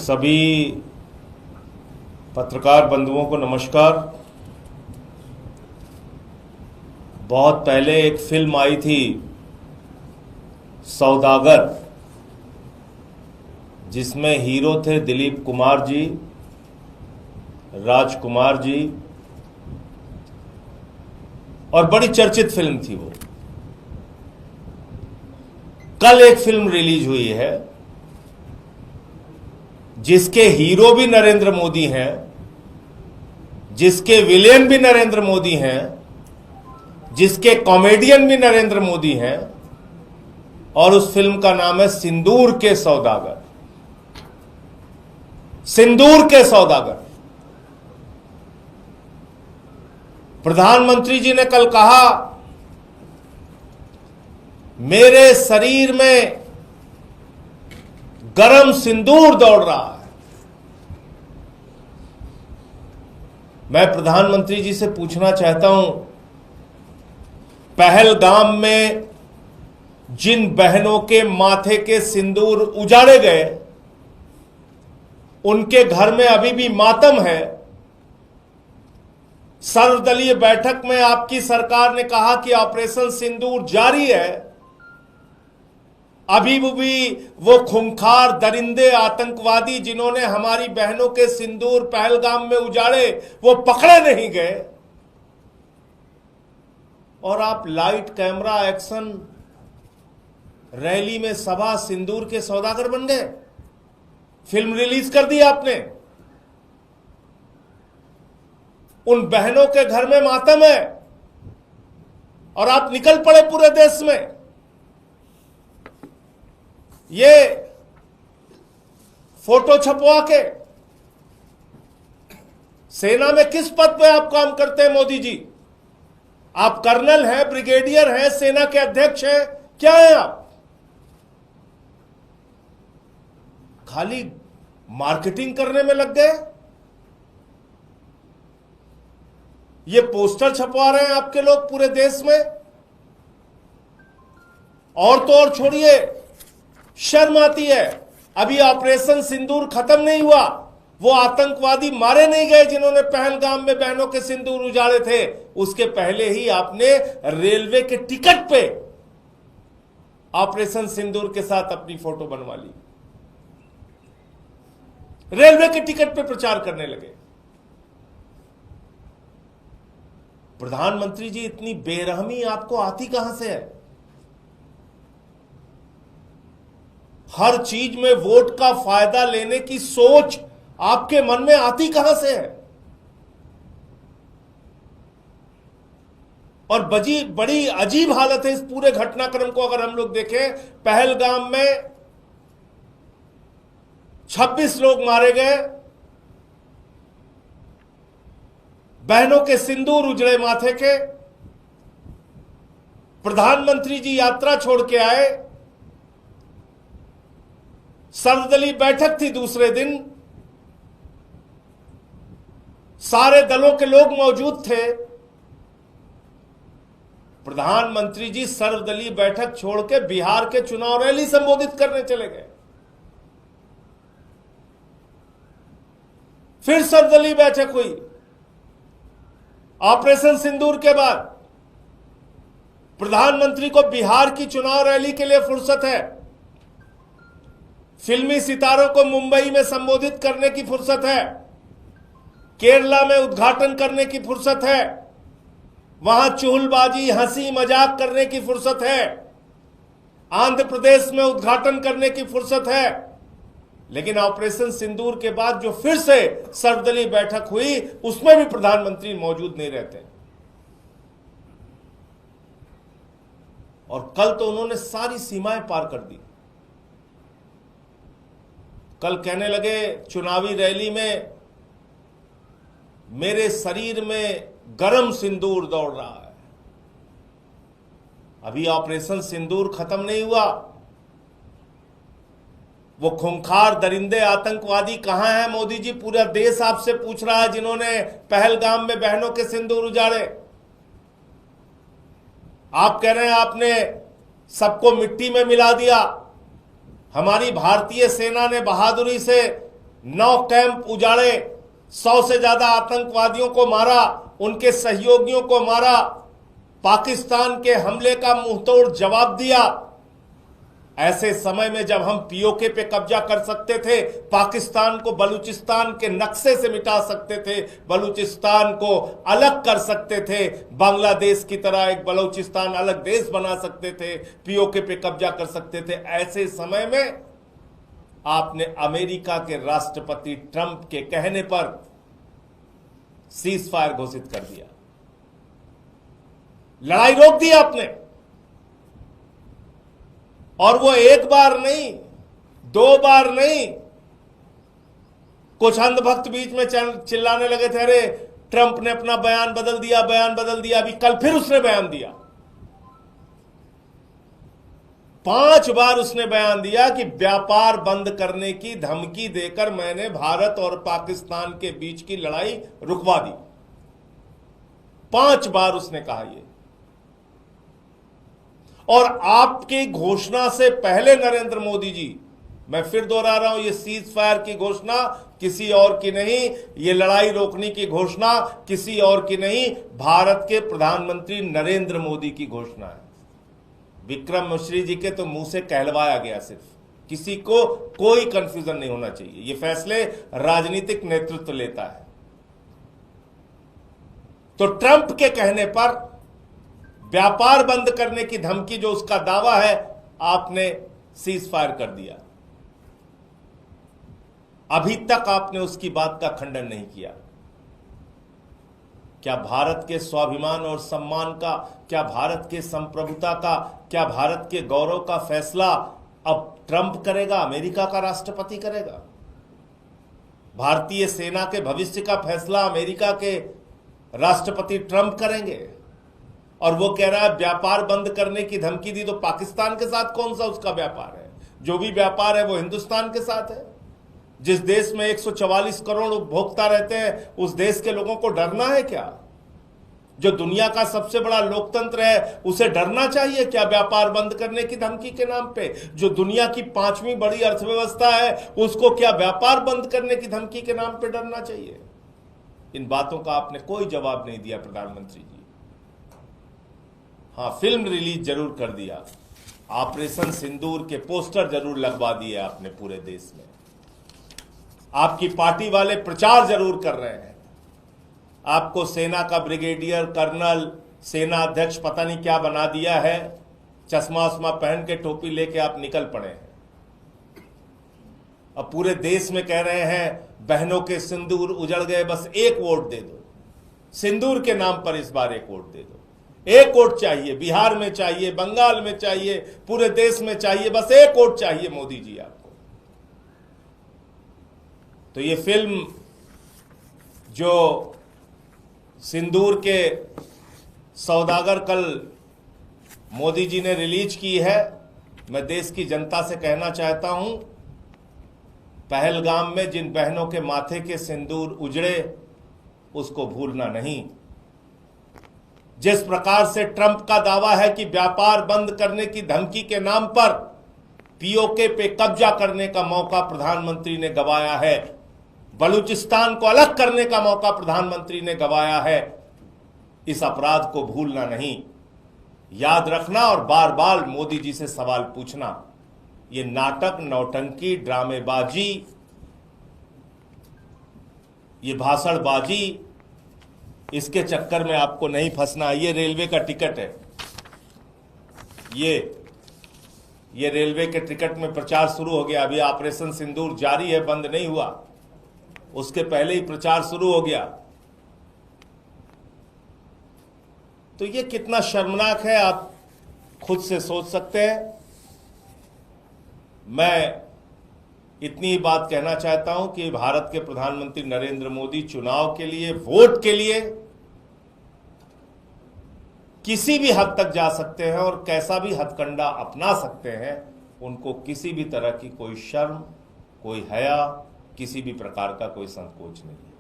सभी पत्रकार बंधुओं को नमस्कार। बहुत पहले एक फिल्म आई थी सौदागर, जिसमें हीरो थे दिलीप कुमार जी, राजकुमार जी, और बड़ी चर्चित फिल्म थी वो। कल एक फिल्म रिलीज हुई है जिसके हीरो भी नरेंद्र मोदी हैं, जिसके विलेन भी नरेंद्र मोदी हैं, जिसके कॉमेडियन भी नरेंद्र मोदी हैं, और उस फिल्म का नाम है सिंदूर के सौदागर। सिंदूर के सौदागर। प्रधानमंत्री जी ने कल कहा, मेरे शरीर में गरम सिंदूर दौड़ रहा है। मैं प्रधानमंत्री जी से पूछना चाहता हूं, पहलगाम में जिन बहनों के माथे के सिंदूर उजाड़े गए, उनके घर में अभी भी मातम है। सर्वदलीय बैठक में आपकी सरकार ने कहा कि ऑपरेशन सिंदूर जारी है। अभी भी वो खूंखार दरिंदे आतंकवादी जिन्होंने हमारी बहनों के सिंदूर पहलगाम में उजाड़े, वो पकड़े नहीं गए। और आप लाइट कैमरा एक्शन रैली में सभा सिंदूर के सौदागर बन गए। फिल्म रिलीज कर दी आपने। उन बहनों के घर में मातम है और आप निकल पड़े पूरे देश में। ये फोटो छपवा के सेना में किस पद पे आप काम करते हैं मोदी जी? आप कर्नल हैं, ब्रिगेडियर हैं, सेना के अध्यक्ष हैं, क्या हैं आप? खाली मार्केटिंग करने में लग गए। ये पोस्टर छपवा रहे हैं आपके लोग पूरे देश में। और तो और छोड़िए, शर्म आती है। अभी ऑपरेशन सिंदूर खत्म नहीं हुआ, वो आतंकवादी मारे नहीं गए जिन्होंने पहलगाम में बहनों के सिंदूर उजाड़े थे। उसके पहले ही आपने रेलवे के टिकट पे ऑपरेशन सिंदूर के साथ अपनी फोटो बनवा ली। रेलवे के टिकट पे प्रचार करने लगे। प्रधानमंत्री जी, इतनी बेरहमी आपको आती कहां से है? हर चीज में वोट का फायदा लेने की सोच आपके मन में आती कहां से है? और बड़ी अजीब हालत है इस पूरे घटनाक्रम को अगर हम लोग देखें। पहलगाम में 26 लोग मारे गए, बहनों के सिंदूर उजड़े माथे के। प्रधानमंत्री जी यात्रा छोड़ के आए, सर्वदलीय बैठक थी दूसरे दिन, सारे दलों के लोग मौजूद थे। प्रधानमंत्री जी सर्वदलीय बैठक छोड़ के बिहार के चुनाव रैली संबोधित करने चले गए। फिर सर्वदलीय बैठक हुई ऑपरेशन सिंदूर के बाद। प्रधानमंत्री को बिहार की चुनाव रैली के लिए फुर्सत है, फिल्मी सितारों को मुंबई में संबोधित करने की फुर्सत है, केरला में उद्घाटन करने की फुर्सत है, वहां चुहलबाजी हंसी मजाक करने की फुर्सत है, आंध्र प्रदेश में उद्घाटन करने की फुर्सत है। लेकिन ऑपरेशन सिंदूर के बाद जो फिर से सर्वदलीय बैठक हुई, उसमें भी प्रधानमंत्री मौजूद नहीं रहते। और कल तो उन्होंने सारी सीमाएं पार कर दी। कल कहने लगे चुनावी रैली में, मेरे शरीर में गरम सिंदूर दौड़ रहा है। अभी ऑपरेशन सिंदूर खत्म नहीं हुआ। वो खूंखार दरिंदे आतंकवादी कहां हैं मोदी जी? पूरा देश आपसे पूछ रहा है, जिन्होंने पहलगाम में बहनों के सिंदूर उजाड़े। आप कह रहे हैं आपने सबको मिट्टी में मिला दिया। हमारी भारतीय सेना ने बहादुरी से 9 कैंप उजाड़े, 100 से ज्यादा आतंकवादियों को मारा, उनके सहयोगियों को मारा, पाकिस्तान के हमले का मुंहतोड़ जवाब दिया। ऐसे समय में जब हम पीओके पे कब्जा कर सकते थे, पाकिस्तान को बलूचिस्तान के नक्शे से मिटा सकते थे, बलूचिस्तान को अलग कर सकते थे, बांग्लादेश की तरह एक बलूचिस्तान अलग देश बना सकते थे, पीओके पे कब्जा कर सकते थे, ऐसे समय में आपने अमेरिका के राष्ट्रपति ट्रंप के कहने पर सीज फायर घोषित कर दिया, लड़ाई रोक दी आपने। और वो एक बार नहीं, 2 बार नहीं, कुछ अंधभक्त बीच में चिल्लाने लगे थे, अरे ट्रंप ने अपना बयान बदल दिया, बयान बदल दिया। अभी कल फिर उसने बयान दिया, 5 बार उसने बयान दिया कि व्यापार बंद करने की धमकी देकर मैंने भारत और पाकिस्तान के बीच की लड़ाई रुकवा दी। 5 बार उसने कहा ये। और आपकी घोषणा से पहले नरेंद्र मोदी जी, मैं फिर दोहरा रहा हूं, ये सीज फायर की घोषणा किसी और की नहीं, ये लड़ाई रोकने की घोषणा किसी और की नहीं, भारत के प्रधानमंत्री नरेंद्र मोदी की घोषणा है। विक्रम मिश्री जी के तो मुंह से कहलवाया गया, सिर्फ किसी को कोई कंफ्यूजन नहीं होना चाहिए, ये फैसले राजनीतिक नेतृत्व लेता है। तो ट्रंप के कहने पर व्यापार बंद करने की धमकी जो उसका दावा है, आपने सीज फायर कर दिया। अभी तक आपने उसकी बात का खंडन नहीं किया। क्या भारत के स्वाभिमान और सम्मान का, क्या भारत के संप्रभुता का, क्या भारत के गौरव का फैसला अब ट्रंप करेगा, अमेरिका का राष्ट्रपति करेगा? भारतीय सेना के भविष्य का फैसला अमेरिका के राष्ट्रपति ट्रंप करेंगे। और वो कह रहा है व्यापार बंद करने की धमकी दी, तो पाकिस्तान के साथ कौन सा उसका व्यापार है? जो भी व्यापार है वो हिंदुस्तान के साथ है। जिस देश में 144 करोड़ उपभोक्ता रहते हैं, उस देश के लोगों को डरना है क्या? जो दुनिया का सबसे बड़ा लोकतंत्र है, उसे डरना चाहिए क्या व्यापार बंद करने की धमकी के नाम पे? जो दुनिया की 5वीं बड़ी अर्थव्यवस्था है, उसको क्या व्यापार बंद करने की धमकी के नाम पे डरना चाहिए? इन बातों का आपने कोई जवाब नहीं दिया प्रधानमंत्री जी। हाँ, फिल्म रिलीज जरूर कर दिया, ऑपरेशन सिंदूर के पोस्टर जरूर लगवा दिए आपने पूरे देश में, आपकी पार्टी वाले प्रचार जरूर कर रहे हैं, आपको सेना का ब्रिगेडियर, कर्नल, सेना अध्यक्ष पता नहीं क्या बना दिया है, चश्मा उस्मा पहन के टोपी लेके आप निकल पड़े हैं। अब पूरे देश में कह रहे हैं बहनों के सिंदूर उजड़ गए, बस एक वोट दे दो, सिंदूर के नाम पर इस बार एक वोट दे दो। एक वोट चाहिए, बिहार में चाहिए, बंगाल में चाहिए, पूरे देश में चाहिए, बस एक वोट चाहिए मोदी जी आपको। तो ये फिल्म जो सिंदूर के सौदागर कल मोदी जी ने रिलीज की है, मैं देश की जनता से कहना चाहता हूं, पहलगाम में जिन बहनों के माथे के सिंदूर उजड़े, उसको भूलना नहीं। जिस प्रकार से ट्रंप का दावा है कि व्यापार बंद करने की धमकी के नाम पर पीओके पे कब्जा करने का मौका प्रधानमंत्री ने गंवाया है, बलूचिस्तान को अलग करने का मौका प्रधानमंत्री ने गंवाया है, इस अपराध को भूलना नहीं, याद रखना और बार बार मोदी जी से सवाल पूछना। ये नाटक, नौटंकी, ड्रामेबाजी, ये भाषणबाजी, इसके चक्कर में आपको नहीं फंसना। ये रेलवे का टिकट है, ये रेलवे के टिकट में प्रचार शुरू हो गया। अभी ऑपरेशन सिंदूर जारी है, बंद नहीं हुआ, उसके पहले ही प्रचार शुरू हो गया। तो ये कितना शर्मनाक है, आप खुद से सोच सकते हैं। मैं इतनी ही बात कहना चाहता हूं कि भारत के प्रधानमंत्री नरेंद्र मोदी चुनाव के लिए, वोट के लिए किसी भी हद तक जा सकते हैं और कैसा भी हथकंडा अपना सकते हैं। उनको किसी भी तरह की कोई शर्म, कोई हया, किसी भी प्रकार का कोई संकोच नहीं है।